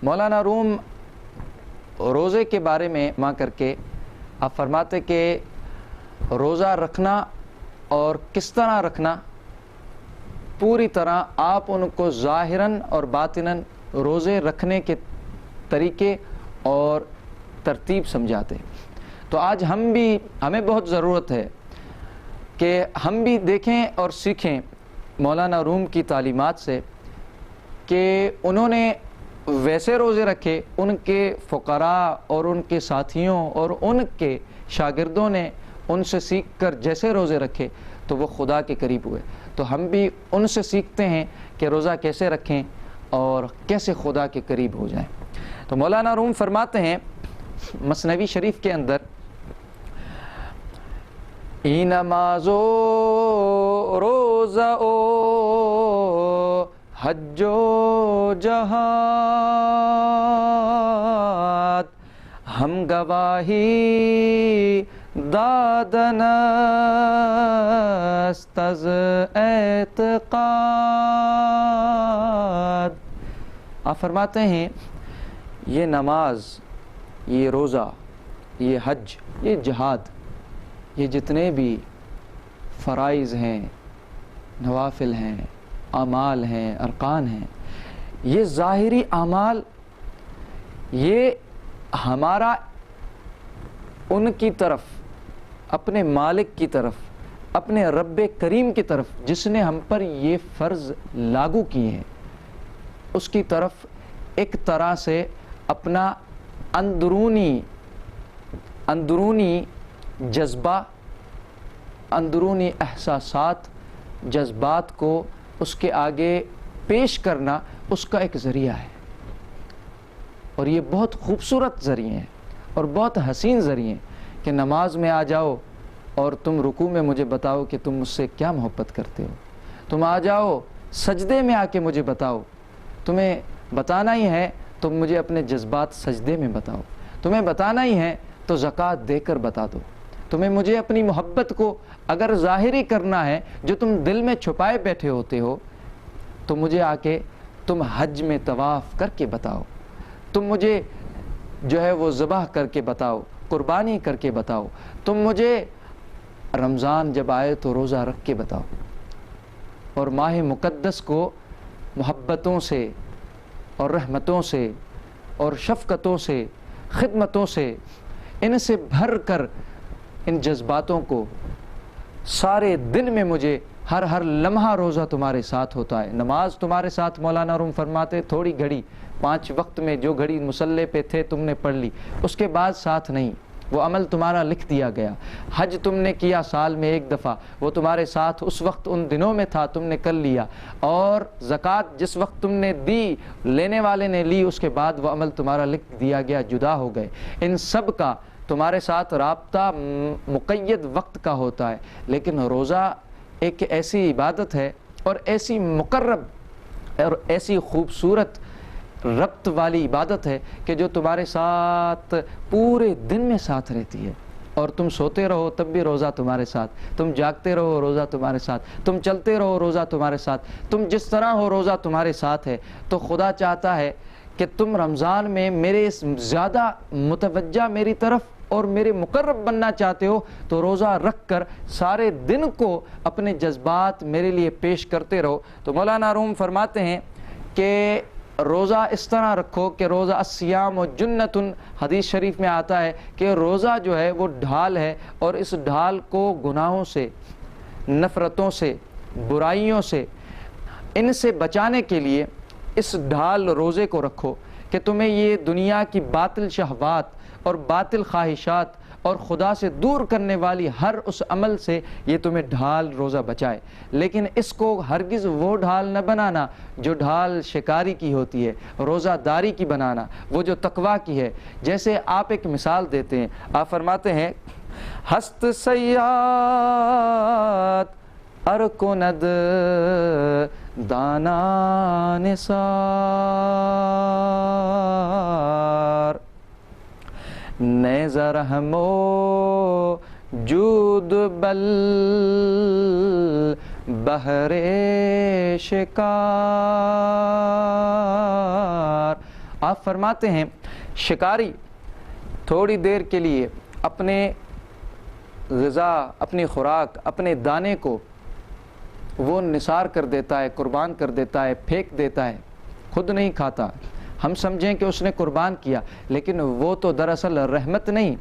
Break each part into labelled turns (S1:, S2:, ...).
S1: مولانا روم روزے کے بارے میں ماں کر کے آپ فرماتے کہ روزہ رکھنا اور کس طرح رکھنا، پوری طرح آپ ان کو ظاہراً اور باطناً روزے رکھنے کے طریقے اور ترتیب سمجھاتے۔ تو آج ہمیں بہت ضرورت ہے کہ ہم بھی دیکھیں اور سیکھیں مولانا روم کی تعلیمات سے کہ انہوں نے ویسے روزے رکھے، ان کے فقراء اور ان کے ساتھیوں اور ان کے شاگردوں نے ان سے سیکھ کر جیسے روزے رکھے تو وہ خدا کے قریب ہوئے۔ تو ہم بھی ان سے سیکھتے ہیں کہ روزہ کیسے رکھیں اور کیسے خدا کے قریب ہو جائیں۔ تو مولانا روم فرماتے ہیں مثنوی شریف کے اندر، ای نمازو روزہ او حج و جہاد، ہم گواہی دادن است از اعتقاد۔ آپ فرماتے ہیں یہ نماز، یہ روزہ، یہ حج، یہ جہاد، یہ جتنے بھی فرائض ہیں، نوافل ہیں، اعمال ہیں، ارکان ہیں، یہ ظاہری اعمال، یہ ہمارا ان کی طرف، اپنے مالک کی طرف، اپنے رب کریم کی طرف جس نے ہم پر یہ فرض لاگو کیے ہیں، اس کی طرف ایک طرح سے اپنا اندرونی جذبہ، اندرونی احساسات، جذبات کو اس کے آگے پیش کرنا اس کا ایک ذریعہ ہے، اور یہ بہت خوبصورت ذریعے ہیں اور بہت حسین ذریعے ہیں کہ نماز میں آ جاؤ اور تم رکوع میں مجھے بتاؤ کہ تم مجھ سے کیا محبت کرتے ہو، تم آ جاؤ سجدے میں آ کے مجھے بتاؤ، تمہیں بتانا ہی ہے تو مجھے اپنے جذبات سجدے میں بتاؤ، تمہیں بتانا ہی ہے تو زکوٰۃ دے کر بتا دو، تمہیں مجھے اپنی محبت کو اگر ظاہری کرنا ہے جو تم دل میں چھپائے بیٹھے ہوتے ہو تو مجھے آ کے تم حج میں طواف کر کے بتاؤ، تم مجھے جو ہے وہ ذبح کر کے بتاؤ، قربانی کر کے بتاؤ، تم مجھے رمضان جب آئے تو روزہ رکھ کے بتاؤ، اور ماہ مقدس کو محبتوں سے اور رحمتوں سے اور شفقتوں سے، خدمتوں سے، ان سے بھر کر ان جذباتوں کو سارے دن میں مجھے ہر لمحہ روزہ تمہارے ساتھ ہوتا ہے، نماز تمہارے ساتھ۔ مولانا روم فرماتے تھوڑی گھڑی 5 وقت میں جو گھڑی مصلے پہ تھے تم نے پڑھ لی، اس کے بعد ساتھ نہیں، وہ عمل تمہارا لکھ دیا گیا۔ حج تم نے کیا سال میں 1 دفعہ، وہ تمہارے ساتھ اس وقت ان دنوں میں تھا، تم نے کر لیا، اور زکوٰۃ جس وقت تم نے دی، لینے والے نے لی، اس کے بعد وہ عمل تمہارا لکھ دیا گیا، جدا ہو گئے۔ ان سب کا تمہارے ساتھ رابطہ مقید وقت کا ہوتا ہے، لیکن روزہ ایک ایسی عبادت ہے اور ایسی مقرب اور ایسی خوبصورت ربط والی عبادت ہے کہ جو تمہارے ساتھ پورے دن میں ساتھ رہتی ہے، اور تم سوتے رہو تب بھی روزہ تمہارے ساتھ، تم جاگتے رہو روزہ تمہارے ساتھ، تم چلتے رہو روزہ تمہارے ساتھ، تم جس طرح ہو روزہ تمہارے ساتھ ہے۔ تو خدا چاہتا ہے کہ تم رمضان میں میرے زیادہ متوجہ میری طرف اور میرے مقرب بننا چاہتے ہو تو روزہ رکھ کر سارے دن کو اپنے جذبات میرے لیے پیش کرتے رہو۔ تو مولانا روم فرماتے ہیں کہ روزہ اس طرح رکھو کہ روزہ الصیام و جنۃ، حدیث شریف میں آتا ہے کہ روزہ جو ہے وہ ڈھال ہے، اور اس ڈھال کو گناہوں سے، نفرتوں سے، برائیوں سے، ان سے بچانے کے لیے اس ڈھال روزے کو رکھو کہ تمہیں یہ دنیا کی باطل شہوات اور باطل خواہشات اور خدا سے دور کرنے والی ہر اس عمل سے یہ تمہیں ڈھال روزہ بچائے۔ لیکن اس کو ہرگز وہ ڈھال نہ بنانا جو ڈھال شکاری کی ہوتی ہے، روزہ داری کی بنانا، وہ جو تقویٰ کی ہے۔ جیسے آپ ایک مثال دیتے ہیں، آپ فرماتے ہیں ہست سیاد ارکند دانا نثار، نیز رحم و جود بل بہر شکار۔ آپ فرماتے ہیں شکاری تھوڑی دیر کے لیے اپنے غذا، اپنی خوراک، اپنے دانے کو وہ نثار کر دیتا ہے، قربان کر دیتا ہے، پھینک دیتا ہے، خود نہیں کھاتا۔ ہم سمجھیں کہ اس نے قربان کیا، لیکن وہ تو دراصل رحمت نہیں،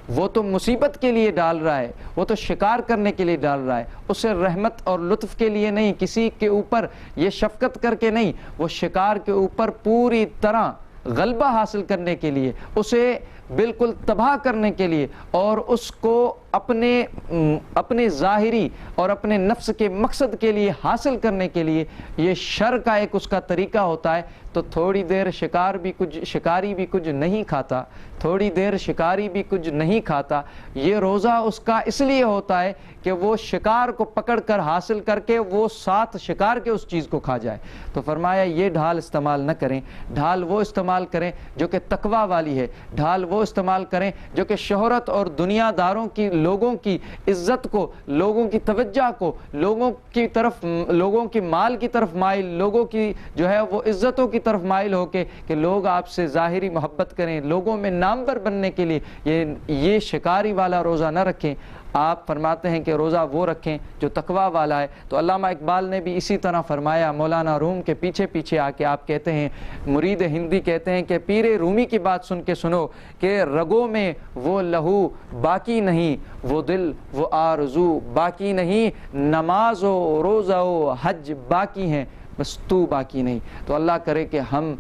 S1: وہ تو مصیبت کے لیے ڈال رہا ہے، وہ تو شکار کرنے کے لیے ڈال رہا ہے، اسے رحمت اور لطف کے لیے نہیں، کسی کے اوپر یہ شفقت کر کے نہیں، وہ شکار کے اوپر پوری طرح غلبہ حاصل کرنے کے لیے، اسے بالکل تباہ کرنے کے لیے، اور اس کو اپنے ظاہری اور اپنے نفس کے مقصد کے لیے حاصل کرنے کے لیے یہ شر کا ایک اس کا طریقہ ہوتا ہے۔ تو تھوڑی دیر شکاری بھی کچھ نہیں کھاتا، تھوڑی دیر شکاری بھی کچھ نہیں کھاتا، یہ روزہ اس کا اس لیے ہوتا ہے کہ وہ شکار کو پکڑ کر حاصل کر کے وہ ساتھ شکار کے اس چیز کو کھا جائے۔ تو فرمایا یہ ڈھال استعمال نہ کریں، ڈھال وہ استعمال کریں جو کہ تقویٰ والی ہے، ڈھال وہ استعمال کریں جو کہ شہرت اور دنیا داروں کی، لوگوں کی عزت کو، لوگوں کی توجہ کو، لوگوں کی طرف، لوگوں کی مال کی طرف مائل، لوگوں کی جو ہے وہ عزتوں کی طرف مائل ہو کے کہ لوگ آپ سے ظاہری محبت کریں، لوگوں میں نامور بننے کے لیے یہ شکاری والا روزہ نہ رکھیں۔ آپ فرماتے ہیں کہ روزہ وہ رکھیں جو تقویٰ والا ہے۔ تو علامہ اقبال نے بھی اسی طرح فرمایا، مولانا روم کے پیچھے پیچھے آ کے آپ کہتے ہیں، مرید ہندی کہتے ہیں کہ پیر رومی کی بات سن کے سنو کہ رگوں میں وہ لہو باقی نہیں، وہ دل وہ آرزو باقی نہیں، نماز و روزہ و حج باقی ہیں، بس تو باقی نہیں۔ تو اللہ کرے کہ ہم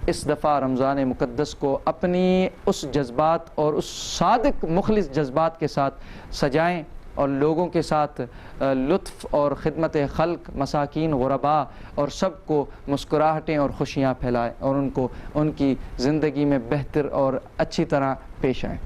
S1: اس دفعہ رمضان مقدس کو اپنی اس جذبات اور اس صادق مخلص جذبات کے ساتھ سجائیں، اور لوگوں کے ساتھ لطف اور خدمت خلق، مساکین، غرباء اور سب کو مسکراہٹیں اور خوشیاں پھیلائیں، اور ان کی زندگی میں بہتر اور اچھی طرح پیش آئیں۔